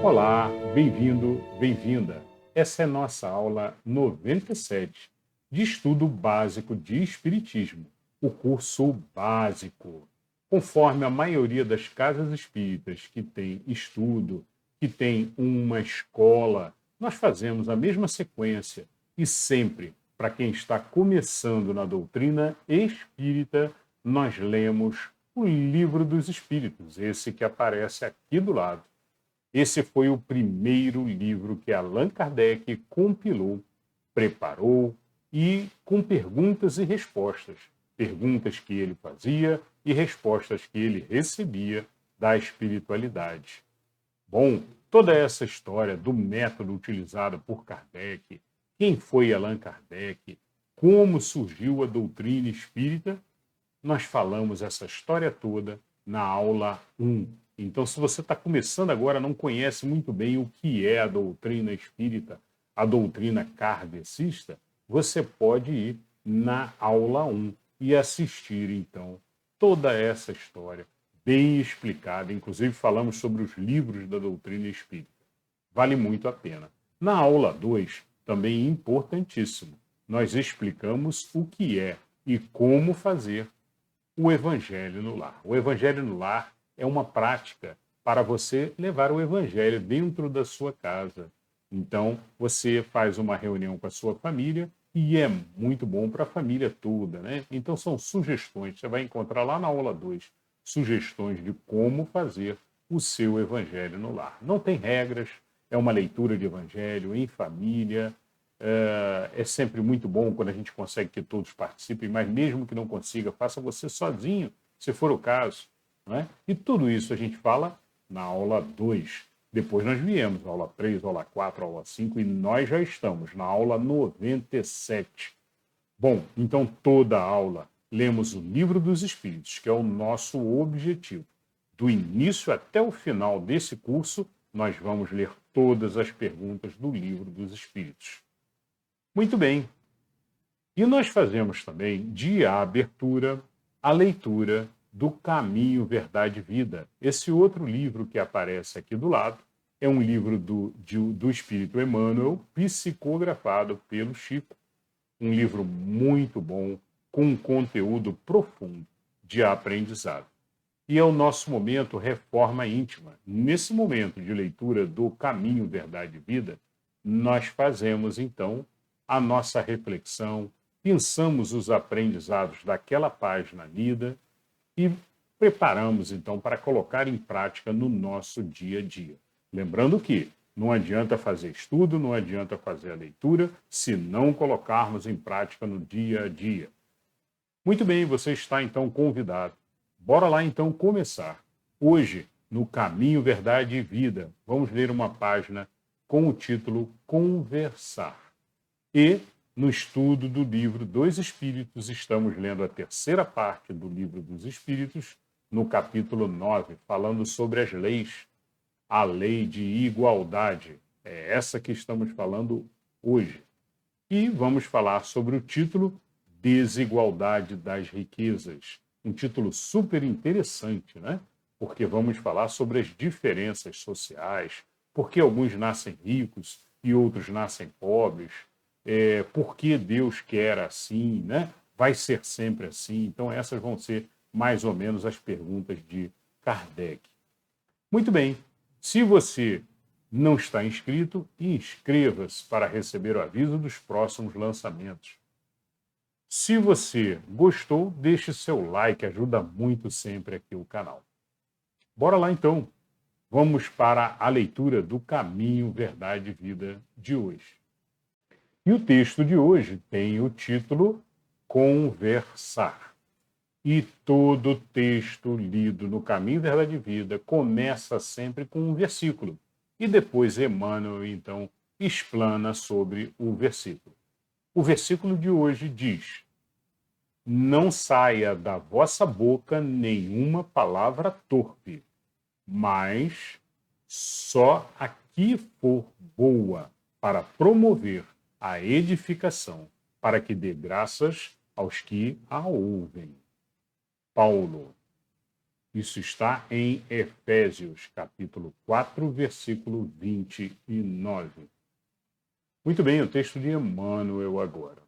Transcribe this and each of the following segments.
Olá, bem-vindo, bem-vinda. Essa é nossa aula 97 de estudo básico de Espiritismo, o curso básico. Conforme a maioria das casas espíritas que tem estudo, que tem uma escola, nós fazemos a mesma sequência e sempre, para quem está começando na doutrina espírita, nós lemos o Livro dos Espíritos, esse que aparece aqui do lado. Esse foi o primeiro livro que Allan Kardec compilou, preparou e com perguntas e respostas. Perguntas que ele fazia e respostas que ele recebia da espiritualidade. Bom, toda essa história do método utilizado por Kardec, quem foi Allan Kardec, como surgiu a doutrina espírita, nós falamos essa história toda na aula 1. Então, se você está começando agora, não conhece muito bem o que é a doutrina espírita, a doutrina kardecista, você pode ir na aula 1 e assistir, então, toda essa história bem explicada. Inclusive, falamos sobre os livros da doutrina espírita. Vale muito a pena. Na aula 2, também importantíssimo, nós explicamos o que é e como fazer o Evangelho no Lar. O Evangelho no Lar é uma prática para você levar o Evangelho dentro da sua casa. Então, você faz uma reunião com a sua família e é muito bom para a família toda, né? Então, são sugestões. Você vai encontrar lá na aula 2 sugestões de como fazer o seu Evangelho no Lar. Não tem regras, é uma leitura de Evangelho em família. É sempre muito bom quando a gente consegue que todos participem, mas mesmo que não consiga, faça você sozinho, se for o caso. Não é? E tudo isso a gente fala na aula 2. Depois nós viemos, aula 3, aula 4, aula 5, e nós já estamos na aula 97. Bom, então toda a aula lemos o Livro dos Espíritos, que é o nosso objetivo. Do início até o final desse curso, nós vamos ler todas as perguntas do Livro dos Espíritos. Muito bem. E nós fazemos também, de abertura, a leitura do Caminho, Verdade e Vida. Esse outro livro que aparece aqui do lado é um livro do Espírito Emmanuel, psicografado pelo Chico. Um livro muito bom, com um conteúdo profundo de aprendizado. E é o nosso momento Reforma Íntima. Nesse momento de leitura do Caminho, Verdade e Vida, nós fazemos, então, a nossa reflexão, pensamos os aprendizados daquela página lida e preparamos, então, para colocar em prática no nosso dia a dia. Lembrando que não adianta fazer estudo, não adianta fazer a leitura, se não colocarmos em prática no dia a dia. Muito bem, você está, então, convidado. Bora lá, então, começar. Hoje, no Caminho, Verdade e Vida, vamos ler uma página com o título Conversar. E, no estudo do Livro dos Espíritos, estamos lendo a terceira parte do Livro dos Espíritos, no capítulo 9, falando sobre as leis. A lei de igualdade. É essa que estamos falando hoje. E vamos falar sobre o título Desigualdade das Riquezas. Um título super interessante, né? Porque vamos falar sobre as diferenças sociais, porque alguns nascem ricos e outros nascem pobres, por que Deus quer assim, né? Vai ser sempre assim. Então, essas vão ser mais ou menos as perguntas de Kardec. Muito bem. Se você não está inscrito, inscreva-se para receber o aviso dos próximos lançamentos. Se você gostou, deixe seu like, ajuda muito sempre aqui o canal. Bora lá então. Vamos para a leitura do Caminho, Verdade e Vida de hoje. E o texto de hoje tem o título Conversar. E todo texto lido no Caminho, Verdade e Vida começa sempre com um versículo. E depois Emmanuel, então, explana sobre o versículo. O versículo de hoje diz: Não saia da vossa boca nenhuma palavra torpe, mas só a que for boa para promover a edificação, para que dê graças aos que a ouvem. Paulo. Isso está em Efésios, capítulo 4, versículo 29. Muito bem, o texto de Emmanuel agora.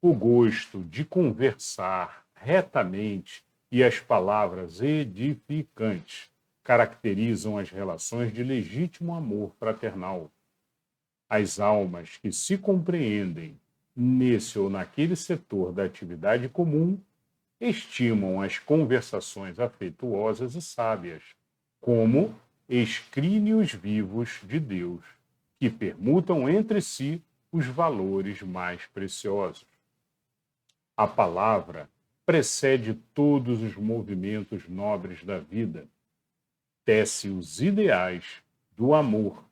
O gosto de conversar retamente e as palavras edificantes caracterizam as relações de legítimo amor fraternal. As almas que se compreendem nesse ou naquele setor da atividade comum estimam as conversações afetuosas e sábias como escrínios vivos de Deus, que permutam entre si os valores mais preciosos. A palavra precede todos os movimentos nobres da vida, tece os ideais do amor,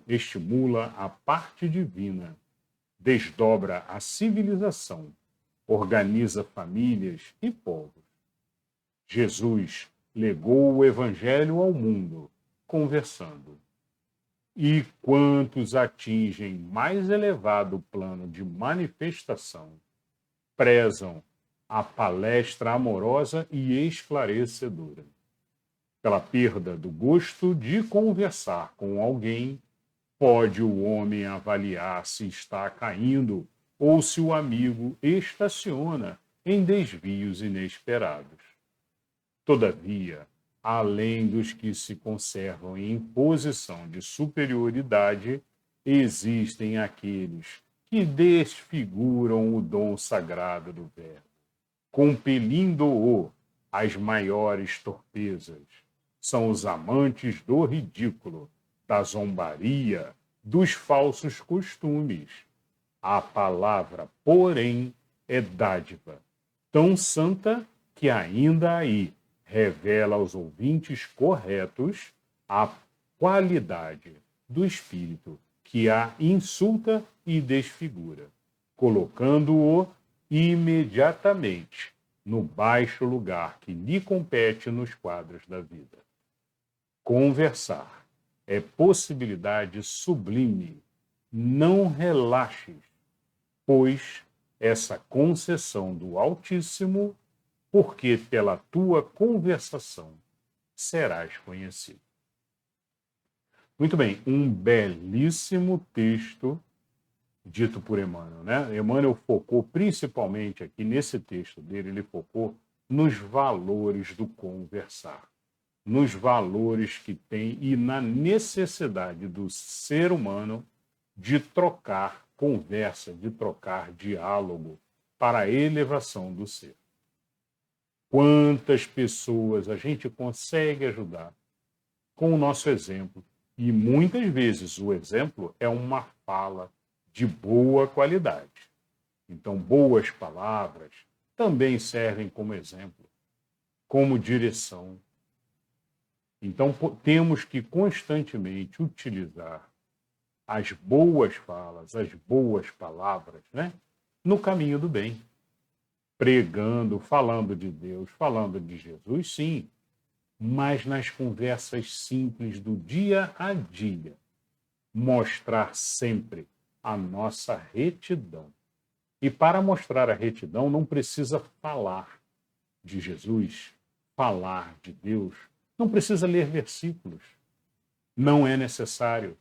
estimula a parte divina, desdobra a civilização, organiza famílias e povos. Jesus legou o Evangelho ao mundo, conversando. E quantos atingem mais elevado plano de manifestação, prezam a palestra amorosa e esclarecedora. Pela perda do gosto de conversar com alguém, pode o homem avaliar se está caindo ou se o amigo estaciona em desvios inesperados. Todavia, além dos que se conservam em posição de superioridade, existem aqueles que desfiguram o dom sagrado do Verbo, compelindo-o às maiores torpezas. São os amantes do ridículo, da zombaria, dos falsos costumes. A palavra, porém, é dádiva, tão santa que ainda aí revela aos ouvintes corretos a qualidade do espírito que a insulta e desfigura, colocando-o imediatamente no baixo lugar que lhe compete nos quadros da vida. Conversar é possibilidade sublime. Não relaxes, pois essa concessão do Altíssimo, porque pela tua conversação serás conhecido. Muito bem, um belíssimo texto dito por Emmanuel, né? Emmanuel focou principalmente aqui nesse texto dele, ele focou nos valores do conversar, nos valores que tem e na necessidade do ser humano de trocar conversa, de trocar diálogo para a elevação do ser. Quantas pessoas a gente consegue ajudar com o nosso exemplo? E muitas vezes o exemplo é uma fala de boa qualidade. Então, boas palavras também servem como exemplo, como direção. Então, temos que constantemente utilizar as boas falas, as boas palavras, né, no caminho do bem. Pregando, falando de Deus, falando de Jesus, sim, mas nas conversas simples do dia a dia. Mostrar sempre a nossa retidão. E para mostrar a retidão, não precisa falar de Jesus, falar de Deus, não precisa ler versículos. Não é necessário.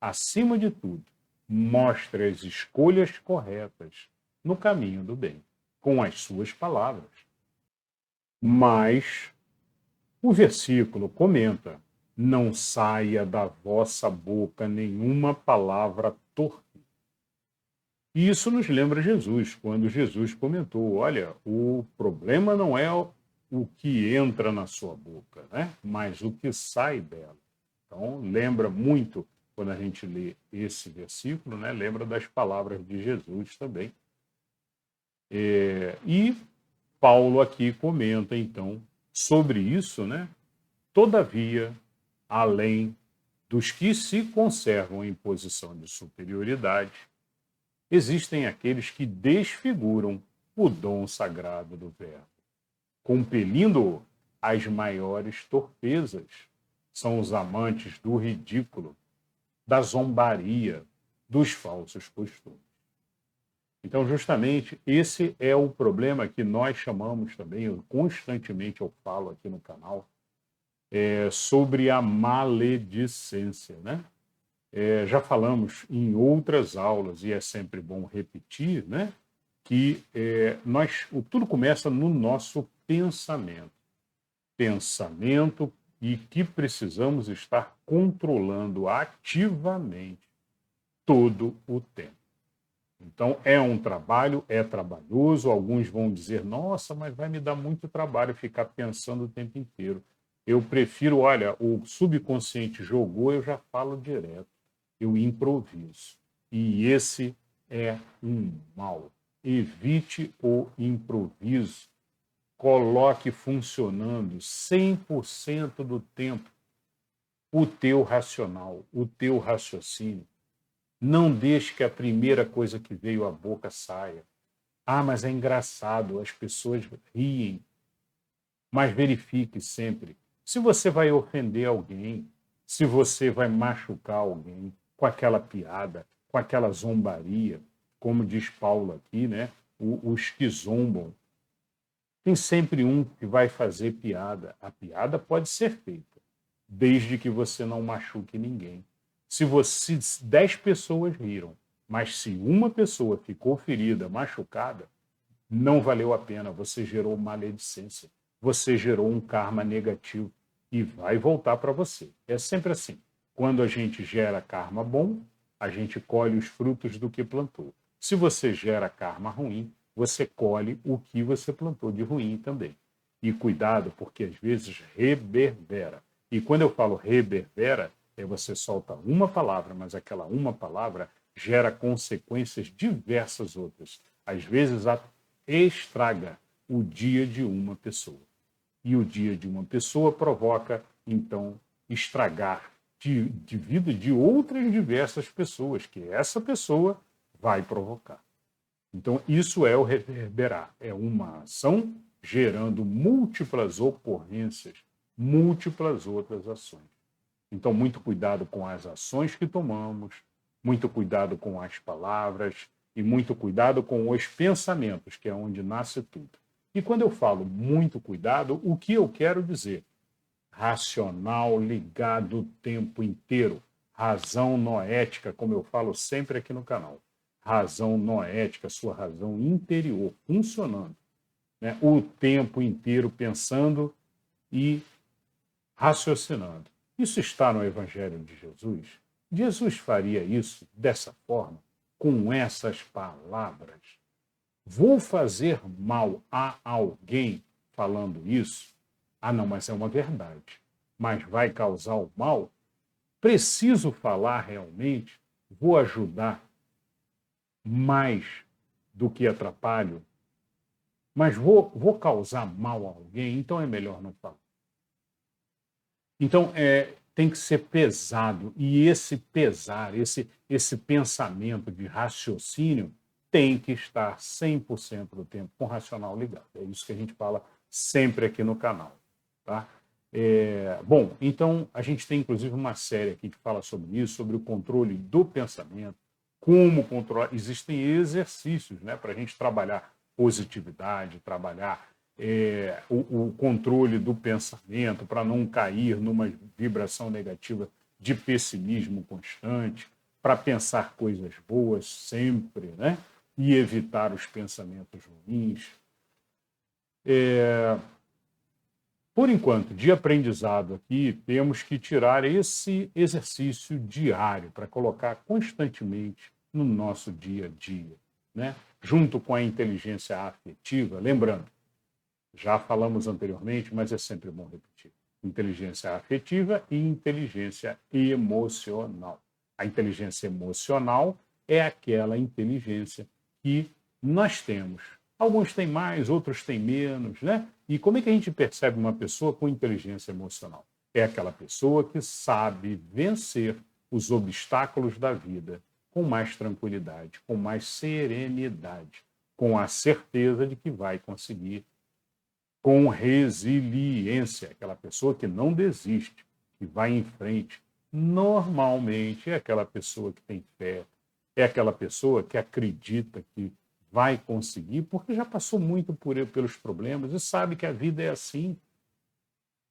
Acima de tudo, mostre as escolhas corretas no caminho do bem, com as suas palavras. Mas o versículo comenta: não saia da vossa boca nenhuma palavra torpe. E isso nos lembra Jesus, quando Jesus comentou: olha, o problema não é o que entra na sua boca, né? Mas o que sai dela. Então, lembra muito, quando a gente lê esse versículo, né? Lembra das palavras de Jesus também. E Paulo aqui comenta, então, sobre isso, né? Todavia, além dos que se conservam em posição de superioridade, existem aqueles que desfiguram o dom sagrado do Verbo, compelindo-o às maiores torpezas. São os amantes do ridículo, da zombaria, dos falsos costumes. Então, justamente, esse é o problema que nós chamamos também, constantemente eu falo aqui no canal, sobre a maledicência, né? Já falamos em outras aulas, e é sempre bom repetir, né? Que tudo começa no nosso pensamento. Pensamento e que precisamos estar controlando ativamente todo o tempo. Então, é um trabalho, é trabalhoso. Alguns vão dizer, nossa, mas vai me dar muito trabalho ficar pensando o tempo inteiro. Eu prefiro, olha, o subconsciente jogou, eu já falo direto. Eu improviso. E esse é um mal. Evite o improviso. Coloque funcionando 100% do tempo o teu racional, o teu raciocínio. Não deixe que a primeira coisa que veio à boca saia. Ah, mas é engraçado, as pessoas riem. Mas verifique sempre se você vai ofender alguém, se você vai machucar alguém com aquela piada, com aquela zombaria, como diz Paulo aqui, né? Os que zombam. Tem sempre um que vai fazer piada. A piada pode ser feita, desde que você não machuque ninguém. Se 10 pessoas riram, mas se uma pessoa ficou ferida, machucada, não valeu a pena. Você gerou maledicência. Você gerou um karma negativo e vai voltar para você. É sempre assim. Quando a gente gera karma bom, a gente colhe os frutos do que plantou. Se você gera karma ruim, você colhe o que você plantou de ruim também. E cuidado, porque às vezes reverbera. E quando eu falo reverbera, você solta uma palavra, mas aquela uma palavra gera consequências diversas outras. Às vezes estraga o dia de uma pessoa. E o dia de uma pessoa provoca, então, estragar de vida de outras diversas pessoas, que essa pessoa vai provocar. Então, isso é o reverberar. É uma ação gerando múltiplas ocorrências, múltiplas outras ações. Então, muito cuidado com as ações que tomamos, muito cuidado com as palavras e muito cuidado com os pensamentos, que é onde nasce tudo. E quando eu falo muito cuidado, o que eu quero dizer? Racional, ligado o tempo inteiro. Razão noética, como eu falo sempre aqui no canal. Razão noética, sua razão interior, funcionando. Né? O tempo inteiro pensando e raciocinando. Isso está no Evangelho de Jesus? Jesus faria isso dessa forma, com essas palavras? Vou fazer mal a alguém falando isso? Ah, não, mas é uma verdade. Mas vai causar o mal? Preciso falar realmente? Vou ajudar mais do que atrapalho? Mas vou causar mal a alguém? Então é melhor não falar. Então, tem que ser pesado. E esse pesar, esse pensamento de raciocínio tem que estar 100% do tempo com o racional ligado. É isso que a gente fala sempre aqui no canal. Tá? Bom, então a gente tem inclusive uma série aqui que fala sobre isso, sobre o controle do pensamento, como controlar. Existem exercícios, né, para a gente trabalhar positividade, trabalhar o controle do pensamento, para não cair numa vibração negativa de pessimismo constante, para pensar coisas boas sempre, né? E evitar os pensamentos ruins. Por enquanto, de aprendizado aqui, temos que tirar esse exercício diário para colocar constantemente no nosso dia a dia, né? Junto com a inteligência afetiva, lembrando, já falamos anteriormente, mas é sempre bom repetir. Inteligência afetiva e inteligência emocional. A inteligência emocional é aquela inteligência que nós temos. Alguns têm mais, outros têm menos, né? E como é que a gente percebe uma pessoa com inteligência emocional? É aquela pessoa que sabe vencer os obstáculos da vida com mais tranquilidade, com mais serenidade, com a certeza de que vai conseguir, com resiliência, aquela pessoa que não desiste, que vai em frente. Normalmente é aquela pessoa que tem fé, é aquela pessoa que acredita que vai conseguir, porque já passou muito pelos problemas e sabe que a vida é assim,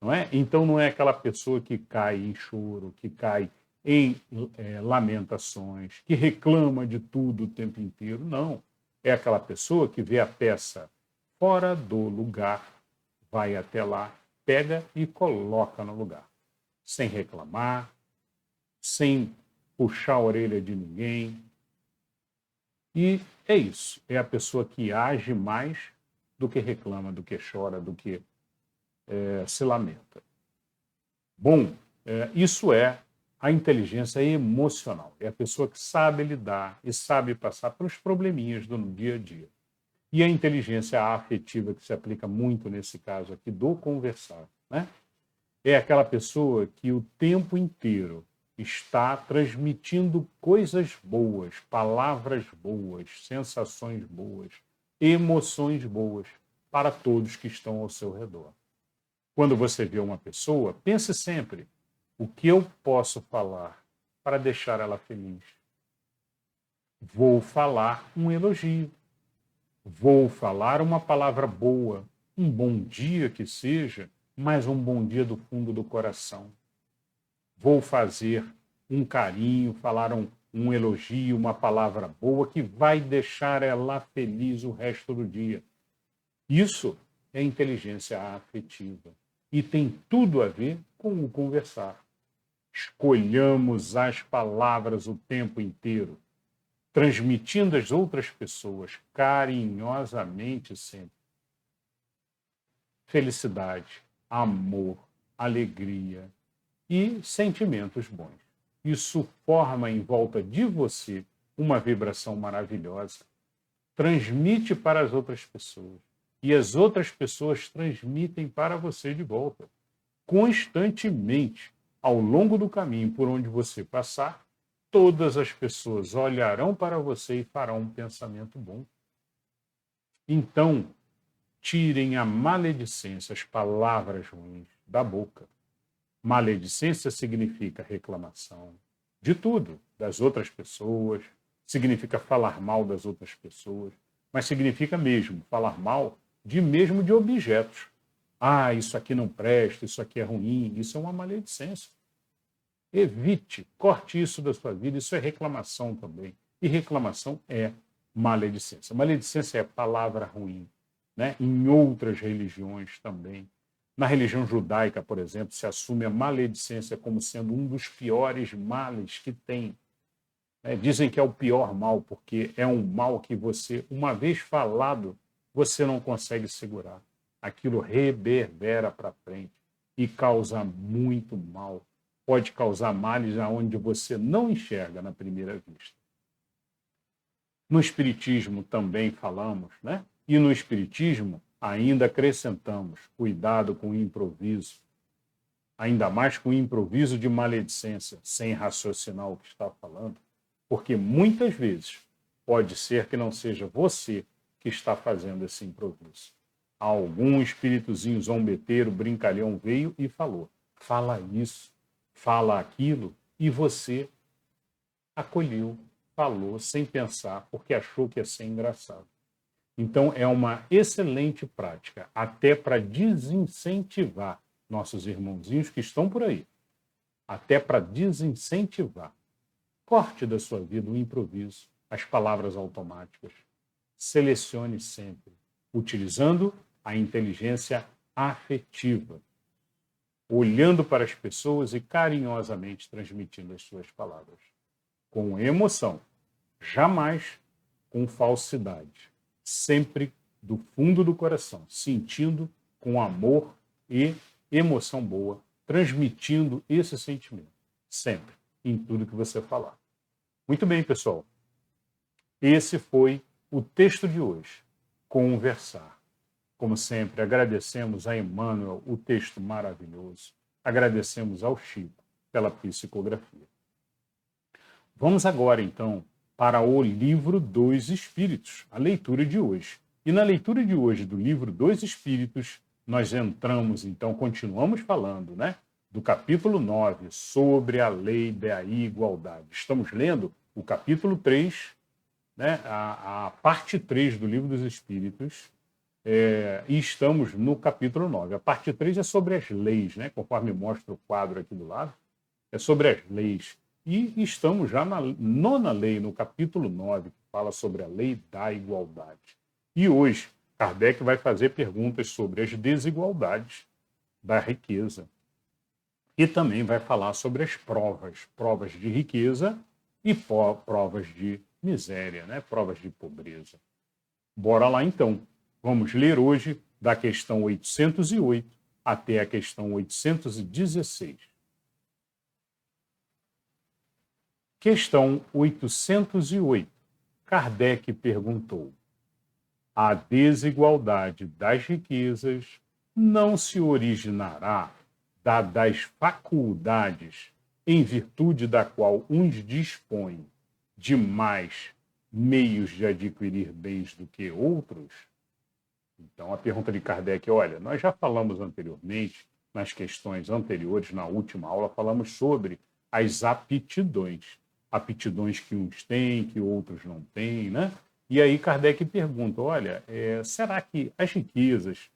não é? Então não é aquela pessoa que cai em choro, que cai em lamentações, que reclama de tudo o tempo inteiro, não. É aquela pessoa que vê a peça fora do lugar, vai até lá, pega e coloca no lugar, sem reclamar, sem puxar a orelha de ninguém. E é isso, é a pessoa que age mais do que reclama, do que chora, do que se lamenta. Bom, isso é a inteligência emocional. É a pessoa que sabe lidar e sabe passar pelos probleminhas do dia a dia. E a inteligência afetiva, que se aplica muito nesse caso aqui do conversar, né? É aquela pessoa que o tempo inteiro está transmitindo coisas boas, palavras boas, sensações boas, emoções boas para todos que estão ao seu redor. Quando você vê uma pessoa, pense sempre: o que eu posso falar para deixar ela feliz? Vou falar um elogio. Vou falar uma palavra boa, um bom dia que seja, mas um bom dia do fundo do coração. Vou fazer um carinho, falar um elogio, uma palavra boa que vai deixar ela feliz o resto do dia. Isso é inteligência afetiva e tem tudo a ver com o conversar. Escolhamos as palavras o tempo inteiro, transmitindo às outras pessoas carinhosamente sempre felicidade, amor, alegria e sentimentos bons. Isso forma em volta de você uma vibração maravilhosa, transmite para as outras pessoas e as outras pessoas transmitem para você de volta, constantemente. Ao longo do caminho por onde você passar, todas as pessoas olharão para você e farão um pensamento bom. Então, tirem a maledicência, as palavras ruins da boca. Maledicência significa reclamação de tudo, das outras pessoas, significa falar mal das outras pessoas, mas significa mesmo falar mal mesmo de objetos. Ah, isso aqui não presta, isso aqui é ruim, isso é uma maledicência. Evite, corte isso da sua vida, isso é reclamação também. E reclamação é maledicência. Maledicência é palavra ruim, né? Em outras religiões também. Na religião judaica, por exemplo, se assume a maledicência como sendo um dos piores males que tem. Dizem que é o pior mal, porque é um mal que você, uma vez falado, você não consegue segurar. Aquilo reverbera para frente e causa muito mal. Pode causar males aonde você não enxerga na primeira vista. No Espiritismo também falamos, né? E no Espiritismo ainda acrescentamos cuidado com o improviso, ainda mais com o improviso de maledicência, sem raciocinar o que está falando, porque muitas vezes pode ser que não seja você que está fazendo esse improviso. Algum espíritozinho zombeteiro, brincalhão veio e falou: fala isso, fala aquilo, e você acolheu, falou sem pensar, porque achou que ia ser engraçado. Então, é uma excelente prática, até para desincentivar nossos irmãozinhos que estão por aí. Até para desincentivar. Corte da sua vida o improviso, as palavras automáticas. Selecione sempre, utilizando a inteligência afetiva, olhando para as pessoas e carinhosamente transmitindo as suas palavras. Com emoção, jamais com falsidade. Sempre do fundo do coração, sentindo com amor e emoção boa, transmitindo esse sentimento, sempre, em tudo que você falar. Muito bem, pessoal. Esse foi o texto de hoje, Conversar. Como sempre, agradecemos a Emmanuel o texto maravilhoso, agradecemos ao Chico pela psicografia. Vamos agora, então, para o Livro dos Espíritos, a leitura de hoje. E na leitura de hoje do Livro dos Espíritos, nós entramos, então, continuamos falando, né, do capítulo 9, sobre a lei da igualdade. Estamos lendo o capítulo 3, né, a parte 3 do Livro dos Espíritos, e estamos no capítulo 9. A parte 3 é sobre as leis, né, conforme mostra o quadro aqui do lado, é sobre as leis. E estamos já na nona lei, no capítulo 9, que fala sobre a lei da igualdade. E hoje, Kardec vai fazer perguntas sobre as desigualdades da riqueza. E também vai falar sobre as provas de riqueza e provas de miséria, né? Provas de pobreza. Bora lá então. Vamos ler hoje da questão 808 até a questão 816. Questão 808. Kardec perguntou: a desigualdade das riquezas não se originará das faculdades em virtude da qual uns dispõem de mais meios de adquirir bens do que outros? Então, a pergunta de Kardec, olha, nós já falamos anteriormente, nas questões anteriores, na última aula, falamos sobre as aptidões. Aptidões que uns têm, que outros não têm, né? E aí Kardec pergunta, olha, será que as riquezas,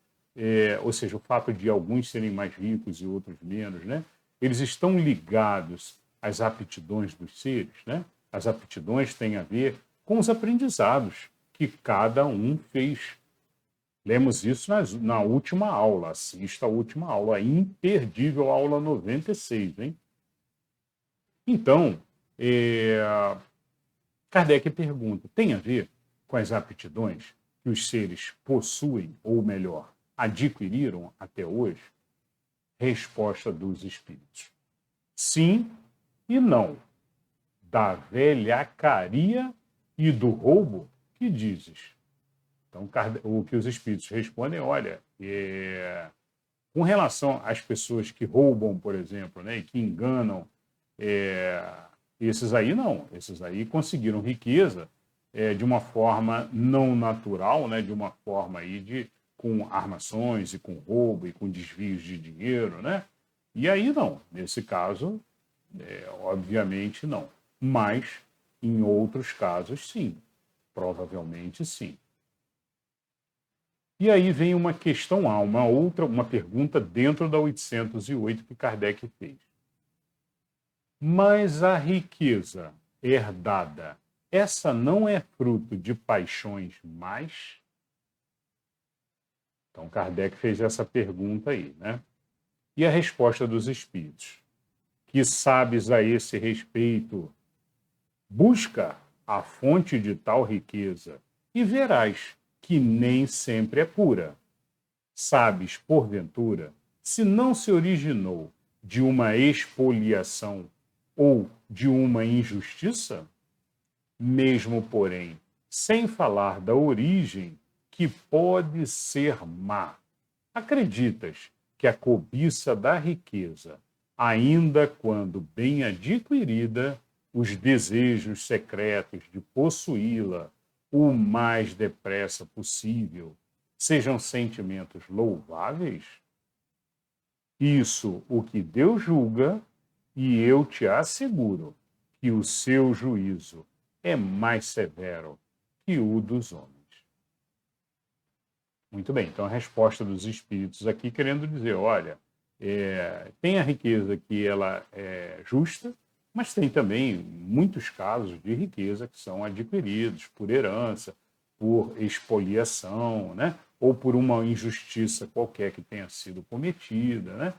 ou seja, o fato de alguns serem mais ricos e outros menos, né? Eles estão ligados às aptidões dos seres, né? As aptidões têm a ver com os aprendizados que cada um fez. Lemos isso na última aula. Assista a última aula, a imperdível aula 96, hein? Então, Kardec pergunta, tem a ver com as aptidões que os seres possuem, ou melhor, adquiriram até hoje? Resposta dos espíritos: sim e não. Da velhacaria e do roubo, que dizes? Então, o que os espíritos respondem, olha, com relação às pessoas que roubam, por exemplo, né, e que enganam, esses aí não. Esses aí conseguiram riqueza de uma forma não natural, né, de uma forma aí com armações e com roubo e com desvios de dinheiro, né? E aí não. Nesse caso, obviamente não. Mas, em outros casos, sim. Provavelmente, sim. E aí vem uma questão A, uma pergunta dentro da 808 que Kardec fez. Mas a riqueza herdada, essa não é fruto de paixões mais? Então Kardec fez essa pergunta aí, né? E a resposta dos espíritos: que sabes a esse respeito? Busca a fonte de tal riqueza e verás que nem sempre é pura. Sabes, porventura, se não se originou de uma expoliação ou de uma injustiça? Mesmo, porém, sem falar da origem, que pode ser má, acreditas que a cobiça da riqueza, ainda quando bem adquirida, os desejos secretos de possuí-la o mais depressa possível, sejam sentimentos louváveis? Isso o que Deus julga, e eu te asseguro que o seu juízo é mais severo que o dos homens. Muito bem, então a resposta dos espíritos aqui querendo dizer, olha, tem a riqueza que ela é justa, mas tem também muitos casos de riqueza que são adquiridos por herança, por expoliação, né? Ou por uma injustiça qualquer que tenha sido cometida, né?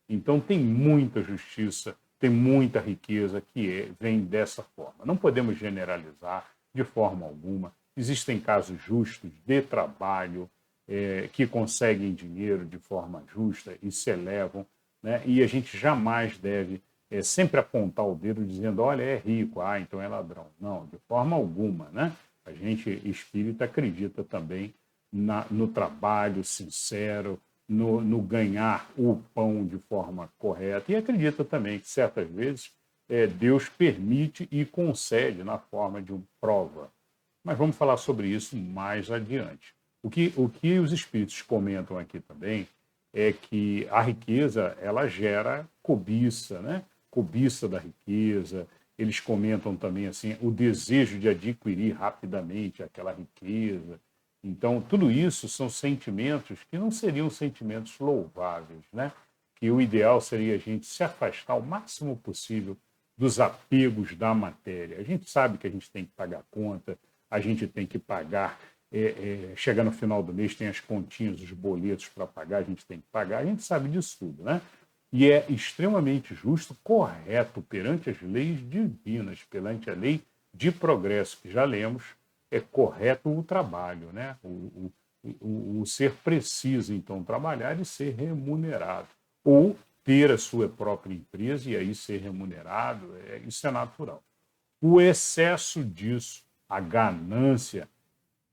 Então tem muita justiça, tem muita riqueza que vem dessa forma. Não podemos generalizar de forma alguma. Existem casos justos de trabalho, que conseguem dinheiro de forma justa e se elevam, né? E a gente jamais deve sempre apontar o dedo dizendo, olha, é rico, então é ladrão. Não, de forma alguma, né? A gente espírita acredita também no trabalho sincero, no ganhar o pão de forma correta e acredita também que certas vezes Deus permite e concede na forma de uma prova. Mas vamos falar sobre isso mais adiante. O que os espíritos comentam aqui também é que a riqueza ela gera cobiça, né? Cobiça da riqueza, Eles comentam também assim o desejo de adquirir rapidamente aquela riqueza. Então, tudo isso são sentimentos que não seriam sentimentos louváveis, né? Que o ideal seria a gente se afastar o máximo possível dos apegos da matéria. A gente sabe que a gente tem que pagar conta, a gente tem que pagar, chegar no final do mês, tem as continhas, os boletos para pagar, a gente tem que pagar, a gente sabe disso tudo, né? E é extremamente justo, correto perante as leis divinas, perante a lei de progresso que já lemos, é correto o trabalho, né? O ser preciso, então, trabalhar e ser remunerado. Ou ter a sua própria empresa e aí ser remunerado, isso é natural. O excesso disso, a ganância,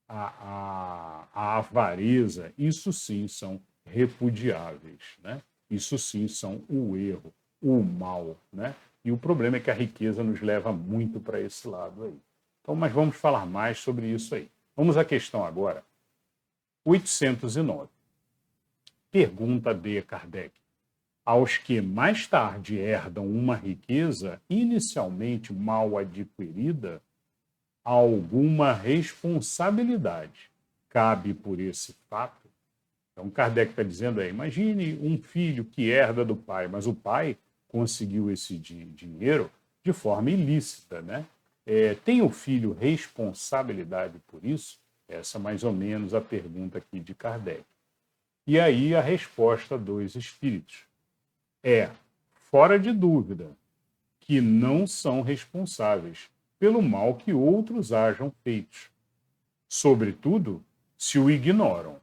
a avareza, isso sim são repudiáveis, né? Isso sim são o erro, o mal, né? E o problema é que a riqueza nos leva muito para esse lado aí. Então, mas vamos falar mais sobre isso aí. Vamos à questão agora. 809. Pergunta de Kardec. Aos que mais tarde herdam uma riqueza inicialmente mal adquirida, alguma responsabilidade cabe por esse fato? Então, Kardec está dizendo aí, imagine um filho que herda do pai, mas o pai conseguiu esse dinheiro de forma ilícita, né? Tem o filho responsabilidade por isso? Essa é mais ou menos a pergunta aqui de Kardec. E aí a resposta dos espíritos é, fora de dúvida, que não são responsáveis pelo mal que outros hajam feito, sobretudo se o ignoram,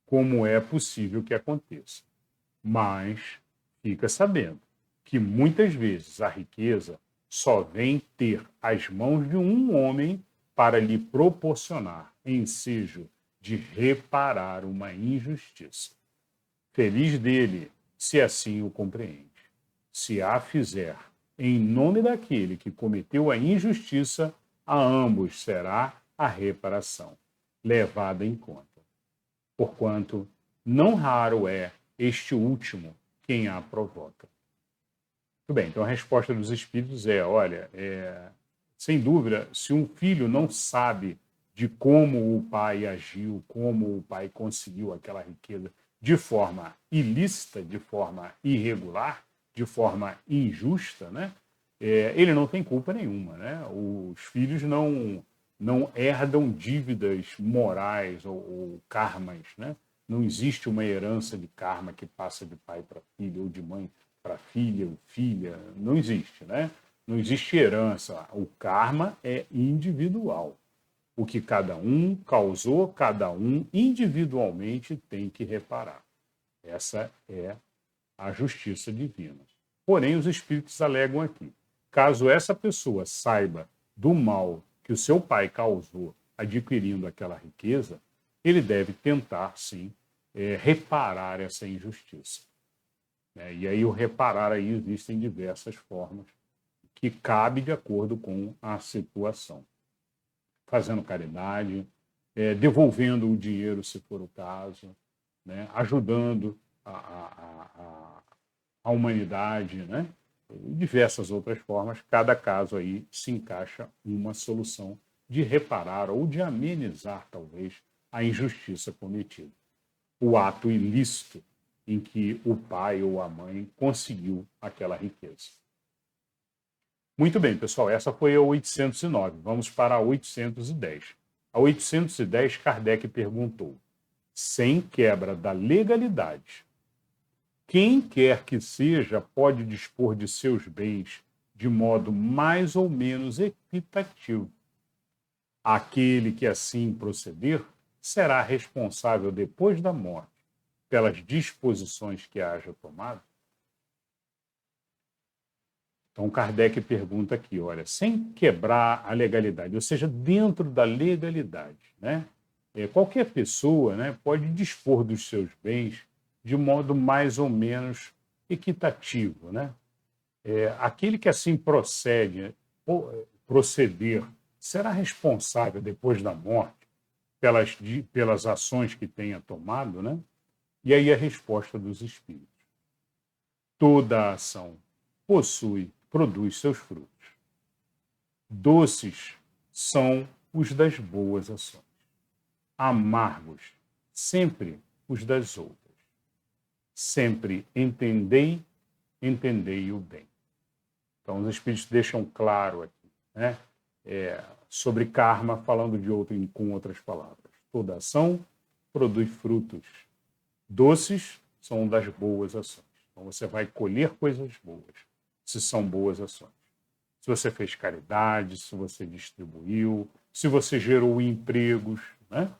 como é possível que aconteça. Mas fica sabendo que muitas vezes a riqueza só vem ter as mãos de um homem para lhe proporcionar ensejo de reparar uma injustiça. Feliz dele, se assim o compreende. Se a fizer em nome daquele que cometeu a injustiça, a ambos será a reparação levada em conta. Porquanto não raro é este último quem a provoca. Muito bem, então a resposta dos espíritos é, olha, sem dúvida, se um filho não sabe de como o pai agiu, como o pai conseguiu aquela riqueza de forma ilícita, de forma irregular, de forma injusta, né? Ele não tem culpa nenhuma, né? Os filhos não herdam dívidas morais ou karmas, né? Não existe uma herança de karma que passa de pai para filho ou de mãe para filha ou filha, não existe, né? Não existe herança. O karma é individual. O que cada um causou, cada um individualmente tem que reparar. Essa é a justiça divina. Porém, os espíritos alegam aqui, caso essa pessoa saiba do mal que o seu pai causou adquirindo aquela riqueza, ele deve tentar, sim, reparar essa injustiça. E aí o reparar aí existem diversas formas que cabe de acordo com a situação. Fazendo caridade, devolvendo o dinheiro, se for o caso, né? Ajudando a humanidade, né? E diversas outras formas. Cada caso aí se encaixa uma solução de reparar ou de amenizar, talvez, a injustiça cometida. O ato ilícito em que o pai ou a mãe conseguiu aquela riqueza. Muito bem, pessoal, essa foi a 809. Vamos para a 810. A 810, Kardec perguntou, sem quebra da legalidade, quem quer que seja pode dispor de seus bens de modo mais ou menos equitativo. Aquele que assim proceder será responsável depois da morte pelas disposições que haja tomado? Então, Kardec pergunta aqui, olha, sem quebrar a legalidade, ou seja, dentro da legalidade, né? Qualquer pessoa, né, pode dispor dos seus bens de modo mais ou menos equitativo, né? Aquele que assim proceder será responsável depois da morte pelas ações que tenha tomado, né? E aí a resposta dos espíritos. Toda ação produz seus frutos. Doces são os das boas ações. Amargos, sempre os das outras. Sempre entendei o bem. Então, os Espíritos deixam claro aqui, né? Sobre karma, falando com outras palavras. Toda ação produz frutos. Doces são das boas ações. Então, você vai colher coisas boas, se são boas ações. Se você fez caridade, se você distribuiu, se você gerou empregos, né?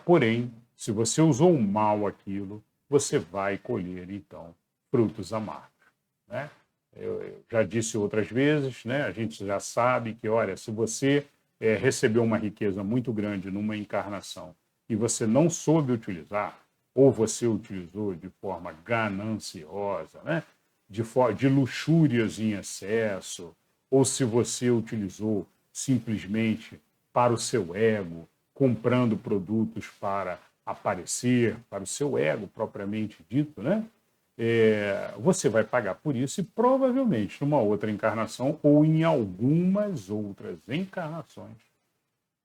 Porém, se você usou mal aquilo, você vai colher, então, frutos amargos, né? Eu já disse outras vezes, né? A gente já sabe que, olha, se você recebeu uma riqueza muito grande numa encarnação e você não soube utilizar, ou você utilizou de forma gananciosa, né? De luxúrias em excesso, ou se você utilizou simplesmente para o seu ego, comprando produtos para aparecer, para o seu ego propriamente dito, né? Você vai pagar por isso e provavelmente numa outra encarnação ou em algumas outras encarnações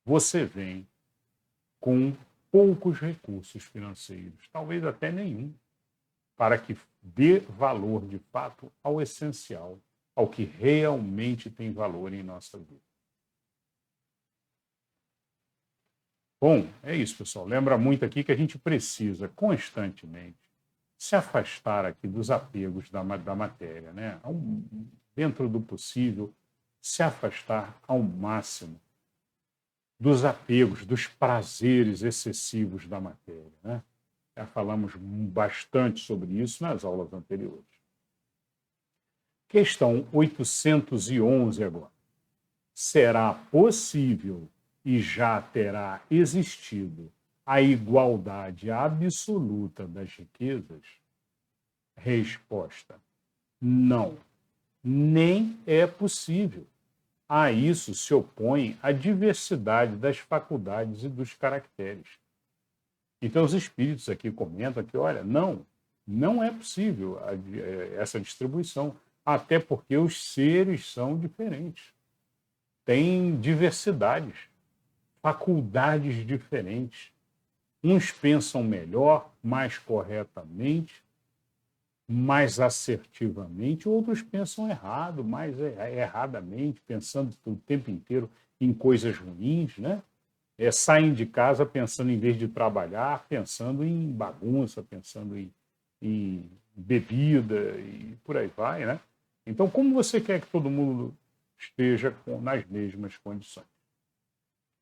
você vem com poucos recursos financeiros, talvez até nenhum, para que dê valor de fato ao essencial, ao que realmente tem valor em nossa vida. Bom, é isso, pessoal. Lembra muito aqui que a gente precisa constantemente se afastar aqui dos apegos da matéria, né? Dentro do possível, se afastar ao máximo dos apegos, dos prazeres excessivos da matéria, né? Já falamos bastante sobre isso nas aulas anteriores. Questão 811 agora. Será possível e já terá existido a igualdade absoluta das riquezas? Resposta: não, nem é possível. A isso se opõe a diversidade das faculdades e dos caracteres. Então, os espíritos aqui comentam que, olha, não é possível essa distribuição, até porque os seres são diferentes. Tem diversidades, faculdades diferentes. Uns pensam melhor, mais corretamente, mais assertivamente, outros pensam errado, mais erradamente, pensando o tempo inteiro em coisas ruins, né? Saem de casa pensando, em vez de trabalhar, pensando em bagunça, pensando em bebida e por aí vai, né? Então, como você quer que todo mundo esteja nas mesmas condições?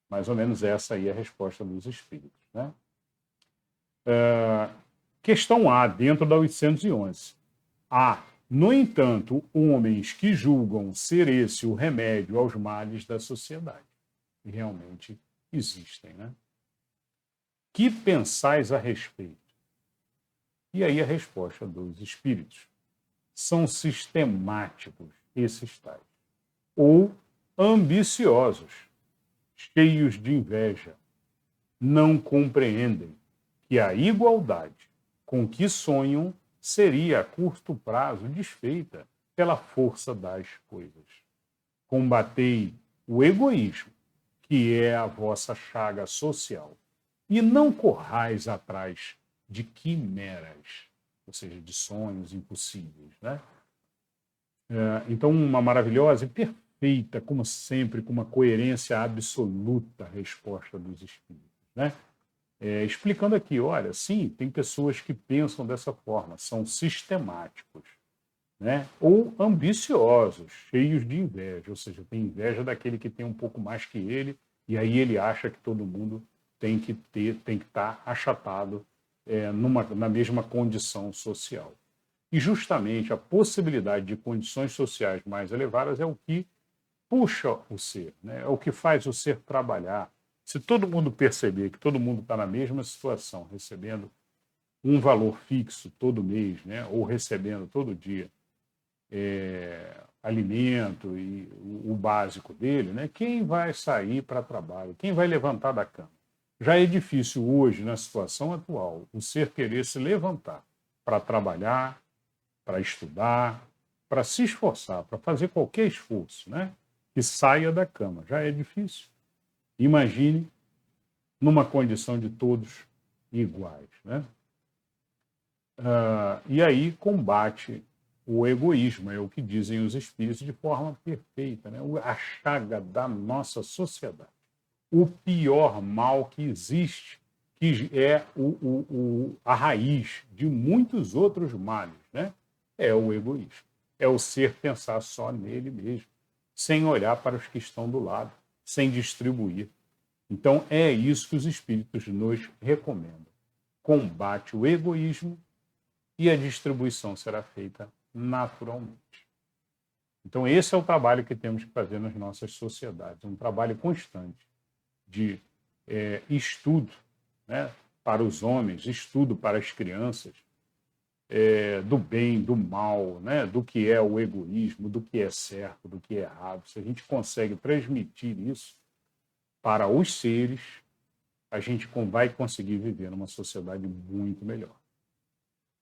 Mais ou menos essa aí é a resposta dos espíritos, né? Questão A, dentro da 811. Há, no entanto, homens que julgam ser esse o remédio aos males da sociedade. E realmente existem, né? Que pensais a respeito? E aí a resposta dos espíritos. São sistemáticos esses tais, ou ambiciosos, cheios de inveja, não compreendem que a igualdade com que sonham seria a curto prazo desfeita pela força das coisas. Combatei o egoísmo, que é a vossa chaga social, e não corrais atrás de quimeras, ou seja, de sonhos impossíveis, né? Então, uma maravilhosa e perfeita, como sempre, com uma coerência absoluta resposta dos espíritos, né? Explicando aqui, olha, sim, tem pessoas que pensam dessa forma, são sistemáticos, né? Ou ambiciosos, cheios de inveja, ou seja, tem inveja daquele que tem um pouco mais que ele, e aí ele acha que todo mundo tem que estar achatado na mesma condição social. E justamente a possibilidade de condições sociais mais elevadas é o que puxa o ser, né? É o que faz o ser trabalhar. Se todo mundo perceber que todo mundo está na mesma situação, recebendo um valor fixo todo mês, né? Ou recebendo todo dia alimento e o básico dele, né? Quem vai sair para trabalho? Quem vai levantar da cama? Já é difícil hoje, na situação atual, o ser querer se levantar para trabalhar, para estudar, para se esforçar, para fazer qualquer esforço, né? que saia da cama. Já é difícil. Imagine numa condição de todos iguais, né? E aí combate o egoísmo, é o que dizem os espíritos de forma perfeita, né? A chaga da nossa sociedade. O pior mal que existe, que é a raiz de muitos outros males, né? É o egoísmo. É o ser pensar só nele mesmo, sem olhar para os que estão do lado, sem distribuir. Então, é isso que os espíritos nos recomendam. Combate o egoísmo e a distribuição será feita naturalmente. Então, esse é o trabalho que temos que fazer nas nossas sociedades, um trabalho constante de estudo, né, para os homens, estudo para as crianças, do bem, do mal, né, do que é o egoísmo, do que é certo, do que é errado. Se a gente consegue transmitir isso para os seres, a gente vai conseguir viver numa sociedade muito melhor.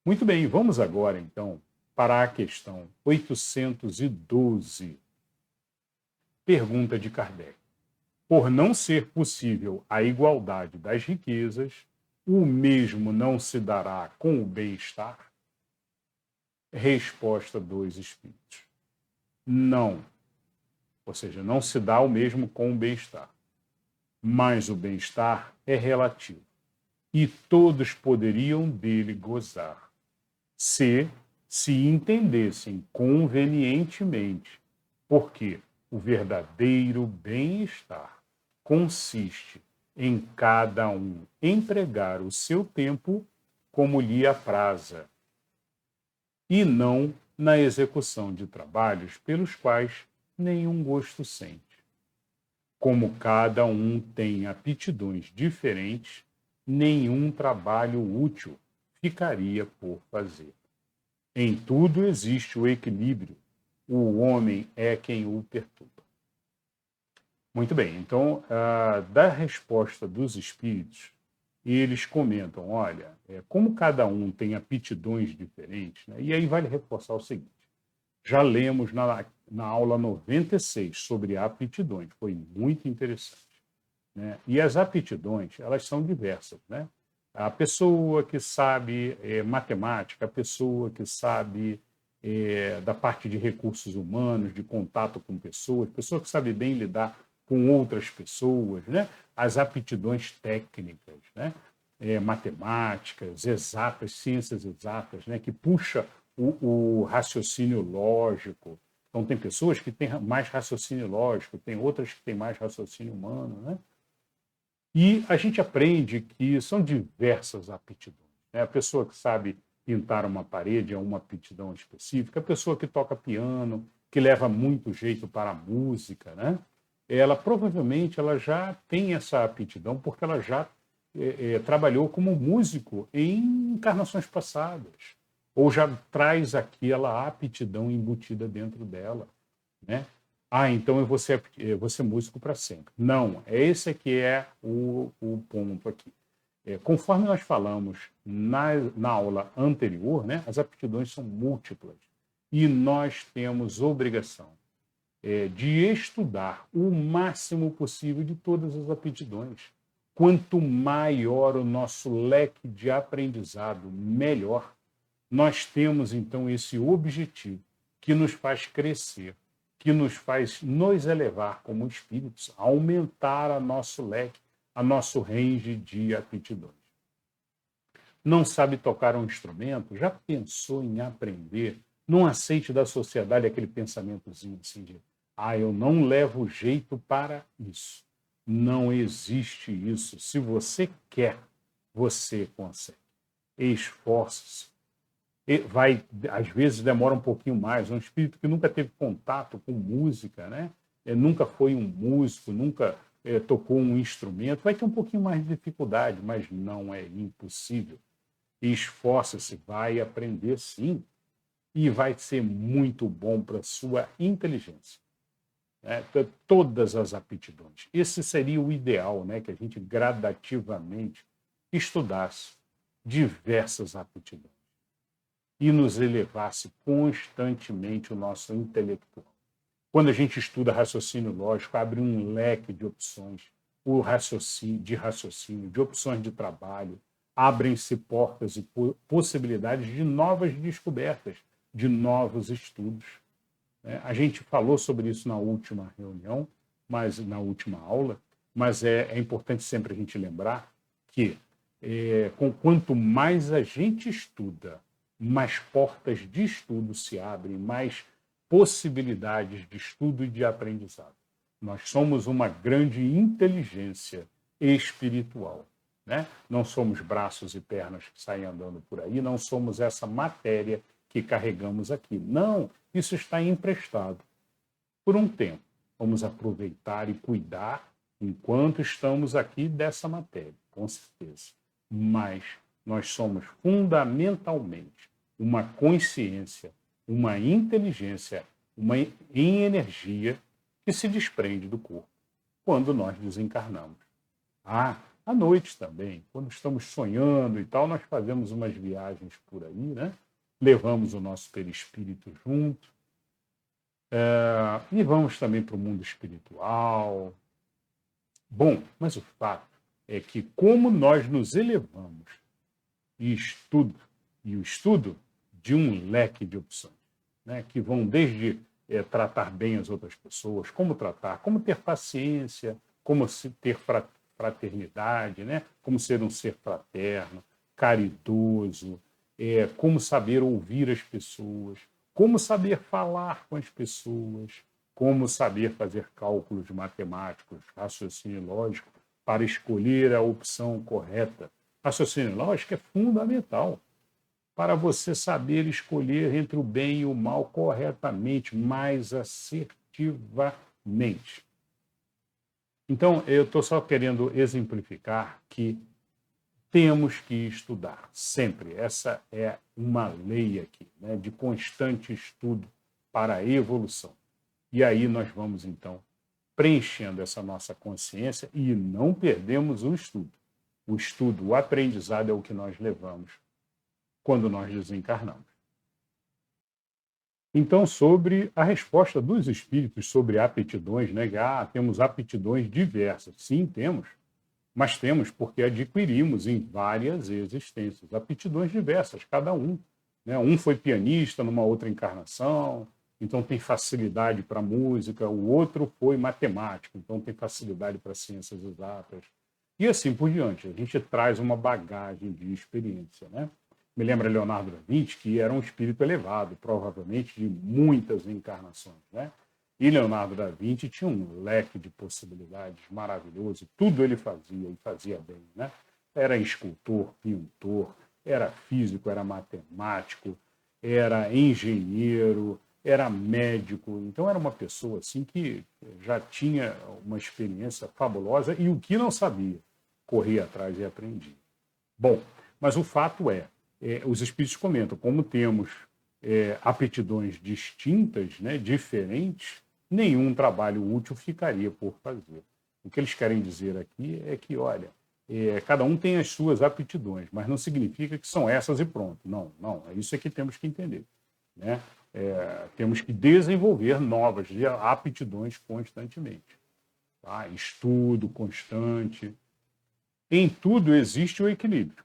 Muito bem, vamos agora, então, para a questão 812. Pergunta de Kardec. Por não ser possível a igualdade das riquezas, o mesmo não se dará com o bem-estar? Resposta dos espíritos. Não. Ou seja, não se dá o mesmo com o bem-estar. Mas o bem-estar é relativo. E todos poderiam dele gozar, se entendessem convenientemente, porque o verdadeiro bem-estar consiste em cada um empregar o seu tempo como lhe apraza, e não na execução de trabalhos pelos quais nenhum gosto sente. Como cada um tem aptidões diferentes, nenhum trabalho útil ficaria por fazer. Em tudo existe o equilíbrio, o homem é quem o perturba. Muito bem, então, da resposta dos espíritos, eles comentam, olha, como cada um tem aptidões diferentes, né? E aí vale reforçar o seguinte, já lemos na aula 96 sobre aptidões, foi muito interessante, né? E as aptidões, elas são diversas, né? A pessoa que sabe matemática, a pessoa que sabe da parte de recursos humanos, de contato com pessoas, pessoa que sabe bem lidar com outras pessoas, né? As aptidões técnicas, né? Matemáticas, exatas, ciências exatas, né? Que puxa o raciocínio lógico. Então, tem pessoas que têm mais raciocínio lógico, tem outras que têm mais raciocínio humano, né? E a gente aprende que são diversas aptidões, né? A pessoa que sabe pintar uma parede é uma aptidão específica, a pessoa que toca piano, que leva muito jeito para a música, né? Ela provavelmente ela já tem essa aptidão porque ela já trabalhou como músico em encarnações passadas, ou já traz aquela aptidão embutida dentro dela, né? Então eu vou ser músico para sempre. Não, esse aqui é o ponto aqui. Conforme nós falamos na aula anterior, né, as aptidões são múltiplas e nós temos obrigação de estudar o máximo possível de todas as aptidões. Quanto maior o nosso leque de aprendizado, melhor. Nós temos, então, esse objetivo que nos faz crescer, que nos faz nos elevar como espíritos, aumentar a nosso leque, a nosso range de aptidões. Não sabe tocar um instrumento? Já pensou em aprender? Não aceite da sociedade aquele pensamentozinho assim de eu não levo jeito para isso. Não existe isso. Se você quer, você consegue. Esforce-se. Às vezes demora um pouquinho mais. Um espírito que nunca teve contato com música, né? Nunca foi um músico, nunca tocou um instrumento, vai ter um pouquinho mais de dificuldade, mas não é impossível. Esforce-se, vai aprender sim, e vai ser muito bom para a sua inteligência. Todas as aptidões. Esse seria o ideal, né? Que a gente gradativamente estudasse diversas aptidões e nos elevasse constantemente o nosso intelectual. Quando a gente estuda raciocínio lógico, abre um leque de opções, de raciocínio, de opções de trabalho, abrem-se portas e possibilidades de novas descobertas, de novos estudos. A gente falou sobre isso na última reunião, na última aula, mas é importante sempre a gente lembrar que quanto mais a gente estuda, mais portas de estudo se abrem, mais possibilidades de estudo e de aprendizado. Nós somos uma grande inteligência espiritual. Né? Não somos braços e pernas que saem andando por aí, não somos essa matéria que carregamos aqui. Não, isso está emprestado por um tempo. Vamos aproveitar e cuidar enquanto estamos aqui dessa matéria, com certeza. Mas nós somos fundamentalmente uma consciência, uma inteligência, em energia que se desprende do corpo quando nós desencarnamos. À noite também, quando estamos sonhando e tal, nós fazemos umas viagens por aí, né? Levamos o nosso perispírito junto, e vamos também para o mundo espiritual. Bom, mas o fato é que como nós nos elevamos e o estudo de um leque de opções, né, que vão desde tratar bem as outras pessoas, como tratar, como ter paciência, como ter fraternidade, né, como ser um ser fraterno, caridoso, como saber ouvir as pessoas, como saber falar com as pessoas, como saber fazer cálculos matemáticos, raciocínio lógico, para escolher a opção correta. Raciocínio lógico é fundamental para você saber escolher entre o bem e o mal corretamente, mais assertivamente. Então, eu estou só querendo exemplificar que temos que estudar sempre. Essa é uma lei aqui, né, de constante estudo para a evolução. E aí nós vamos, então, preenchendo essa nossa consciência e não perdemos o estudo. O estudo, o aprendizado é o que nós levamos quando nós desencarnamos. Então, sobre a resposta dos espíritos sobre aptidões, né? Temos aptidões diversas. Sim, temos, mas temos porque adquirimos em várias existências. Aptidões diversas, cada um. Né? Um foi pianista numa outra encarnação, então tem facilidade para música. O outro foi matemático, então tem facilidade para ciências exatas. E assim por diante. A gente traz uma bagagem de experiência, né? Me lembra Leonardo da Vinci, que era um espírito elevado, provavelmente de muitas encarnações, né? E Leonardo da Vinci tinha um leque de possibilidades maravilhoso, tudo ele fazia e fazia bem, né? Era escultor, pintor, era físico, era matemático, era engenheiro, era médico. Então era uma pessoa assim que já tinha uma experiência fabulosa e o que não sabia, corria atrás e aprendia. Bom, mas o fato os espíritos comentam, como temos aptidões distintas, né, diferentes, nenhum trabalho útil ficaria por fazer. O que eles querem dizer aqui é que, olha, cada um tem as suas aptidões, mas não significa que são essas e pronto. Não, é isso que temos que entender. Né? Temos que desenvolver novas aptidões constantemente. Tá? Estudo constante. Em tudo existe o equilíbrio.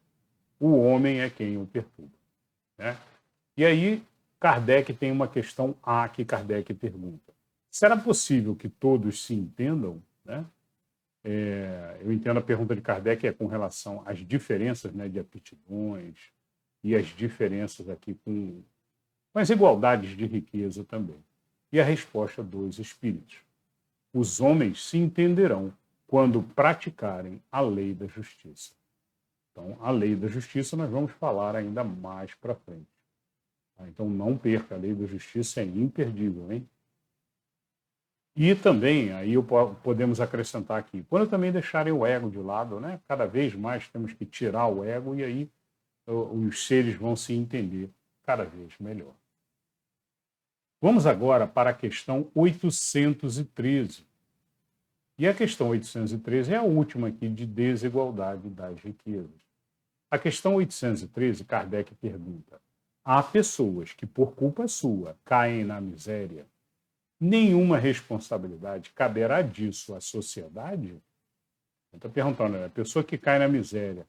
O homem é quem o perturba. Né? E aí, Kardec tem uma questão que Kardec pergunta. Será possível que todos se entendam? Né? Eu entendo a pergunta de Kardec com relação às diferenças, né, de aptidões e as diferenças aqui com as igualdades de riqueza também. E a resposta dos espíritos. Os homens se entenderão quando praticarem a lei da justiça. Então, a lei da justiça nós vamos falar ainda mais para frente. Então, não perca, a lei da justiça é imperdível, hein? E também, aí podemos acrescentar aqui, quando também deixarem o ego de lado, né? Cada vez mais temos que tirar o ego e aí os seres vão se entender cada vez melhor. Vamos agora para a questão 813. E a questão 813 é a última aqui de desigualdade das riquezas. A questão 813, Kardec pergunta: há pessoas que, por culpa sua, caem na miséria? nenhuma responsabilidade caberá disso à sociedade? Estou perguntando, a pessoa que cai na miséria,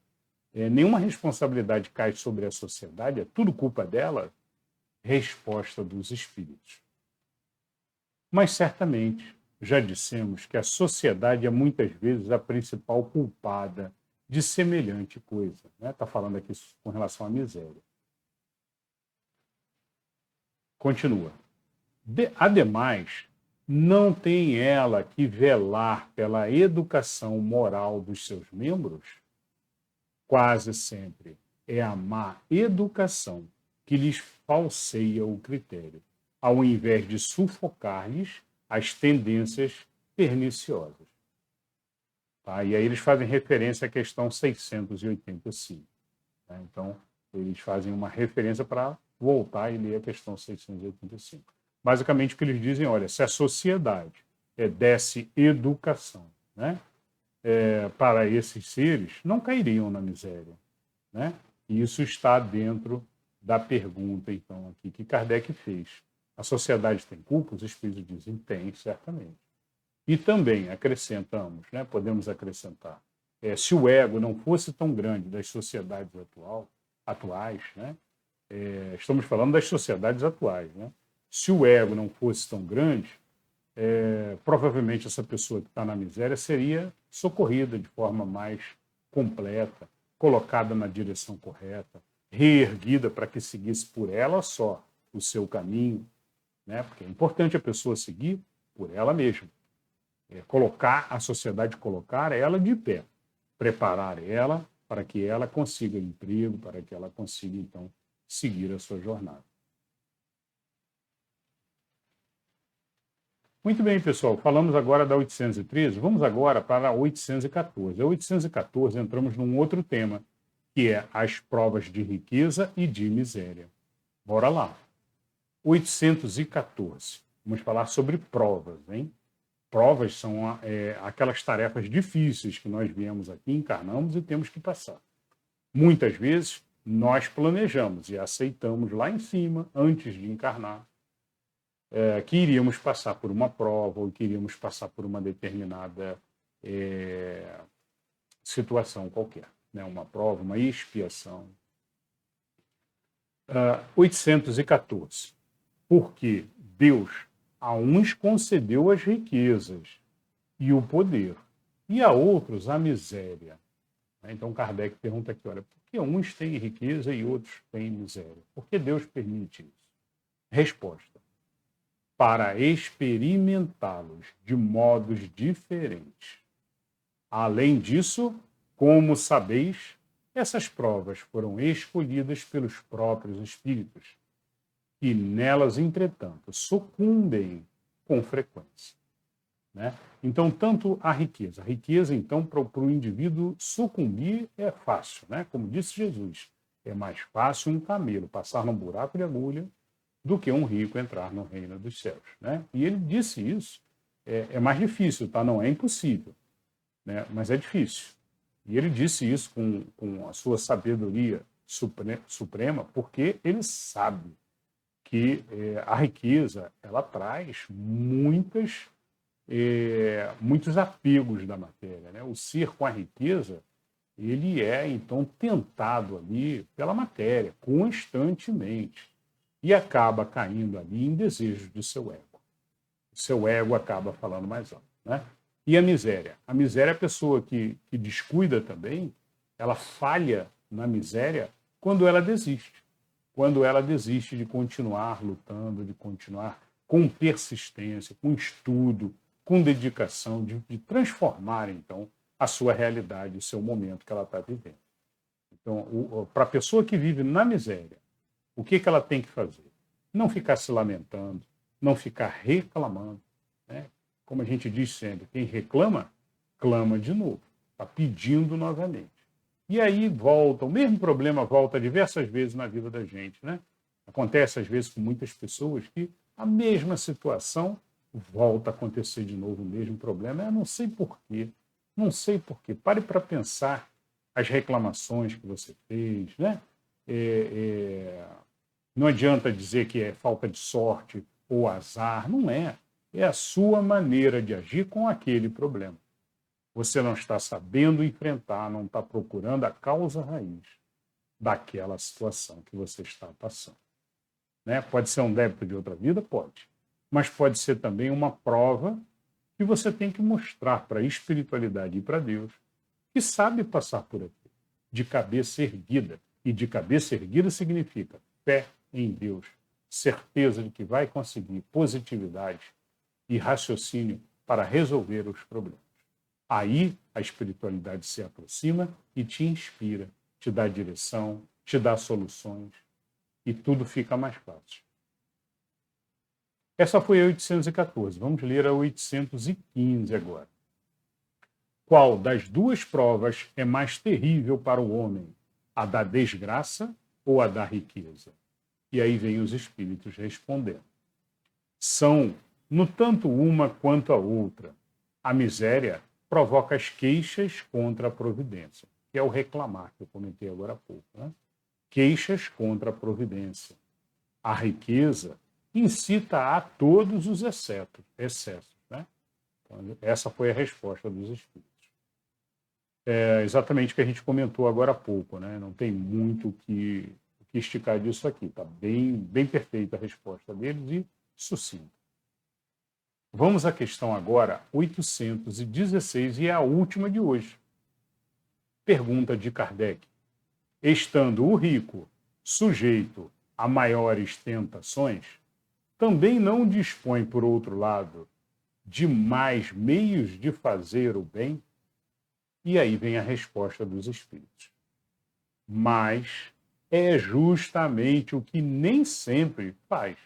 nenhuma responsabilidade cai sobre a sociedade? É tudo culpa dela? Resposta dos espíritos. Mas certamente já dissemos que a sociedade é muitas vezes a principal culpada de semelhante coisa. Está falando aqui com relação à miséria. Continua. Ademais, não tem ela que velar pela educação moral dos seus membros? Quase sempre é a má educação que lhes falseia o critério, ao invés de sufocar-lhes as tendências perniciosas. Tá? E aí eles fazem referência à questão 685. Né? Então, eles fazem uma referência para voltar e ler a questão 685. Basicamente, o que eles dizem, olha, se a sociedade desse educação, né, para esses seres, não cairiam na miséria. Né? E isso está dentro da pergunta, então, aqui que Kardec fez. A sociedade tem culpa? Os espíritos dizem, tem, certamente. E também acrescentamos, né, podemos acrescentar, se o ego não fosse tão grande das sociedades atuais, né, estamos falando das sociedades atuais, né, se o ego não fosse tão grande, provavelmente essa pessoa que está na miséria seria socorrida de forma mais completa, colocada na direção correta, reerguida para que seguisse por ela só o seu caminho, né? Porque é importante a pessoa seguir por ela mesma. A sociedade colocar ela de pé, preparar ela para que ela consiga emprego, para que ela consiga, então, seguir a sua jornada. Muito bem, pessoal. Falamos agora da 813. Vamos agora para a 814. A 814 entramos num outro tema, que é as provas de riqueza e de miséria. Bora lá. 814. Vamos falar sobre provas, hein? Provas são aquelas tarefas difíceis que nós viemos aqui, encarnamos e temos que passar. Muitas vezes, nós planejamos e aceitamos lá em cima, antes de encarnar, que iríamos passar por uma prova ou que iríamos passar por uma determinada situação qualquer. Né? Uma prova, uma expiação. 814. Porque Deus a uns concedeu as riquezas e o poder, e a outros a miséria. Então Kardec pergunta aqui, olha, por que uns têm riqueza e outros têm miséria? Por que Deus permite isso? Resposta: para experimentá-los de modos diferentes. Além disso, como sabeis, essas provas foram escolhidas pelos próprios espíritos, e nelas, entretanto, sucumbem com frequência. Né? Então, tanto a riqueza, então, para o indivíduo sucumbir é fácil, né? Como disse Jesus, é mais fácil um camelo passar num buraco de agulha do que um rico entrar no reino dos céus. Né? E ele disse isso, é mais difícil, tá? Não é impossível, né? Mas é difícil. E ele disse isso com a sua sabedoria suprema, porque ele sabe que a riqueza ela traz muitos apegos da matéria. Né? O ser com a riqueza, ele é, então, tentado ali pela matéria, constantemente, e acaba caindo ali em desejos de seu ego. O seu ego acaba falando mais alto. Né? E a miséria? A miséria é a pessoa que descuida também, ela falha na miséria quando ela desiste. Quando ela desiste de continuar lutando, de continuar com persistência, com estudo, com dedicação, de transformar, então, a sua realidade, o seu momento que ela está vivendo. Então, para a pessoa que vive na miséria, o que ela tem que fazer? Não ficar se lamentando, não ficar reclamando. Né? Como a gente diz sempre, quem reclama, clama de novo, está pedindo novamente. E aí volta, o mesmo problema volta diversas vezes na vida da gente. Né? Acontece, às vezes, com muitas pessoas que a mesma situação volta a acontecer de novo, o mesmo problema. Eu não sei porquê, não sei porquê. Pare para pensar as reclamações que você fez. Né? Não adianta dizer que é falta de sorte ou azar, não é. é a sua maneira de agir com aquele problema. Você não está sabendo enfrentar, não está procurando a causa raiz daquela situação que você está passando. Né? Pode ser um débito de outra vida? Pode. Mas pode ser também uma prova que você tem que mostrar para a espiritualidade e para Deus que sabe passar por aqui, de cabeça erguida. E de cabeça erguida significa fé em Deus, certeza de que vai conseguir positividade e raciocínio para resolver os problemas. Aí a espiritualidade se aproxima e te inspira, te dá direção, te dá soluções e tudo fica mais fácil. Essa foi a 814. Vamos ler a 815 agora. Qual das duas provas é mais terrível para o homem? A da desgraça ou a da riqueza? E aí vem os espíritos respondendo. São, no tanto uma quanto a outra. A miséria provoca as queixas contra a providência, que é o reclamar, que eu comentei agora há pouco. Né? Queixas contra a providência. A riqueza incita a todos os excessos. Né? Então, essa foi a resposta dos espíritos. É exatamente o que a gente comentou agora há pouco. Né? Não tem muito o que esticar disso aqui. Está bem perfeita a resposta deles e sucinta. Vamos à questão agora 816 e é a última de hoje. Pergunta de Kardec. Estando o rico sujeito a maiores tentações, também não dispõe, por outro lado, de mais meios de fazer o bem? E aí vem a resposta dos espíritos. Mas é justamente o que nem sempre faz.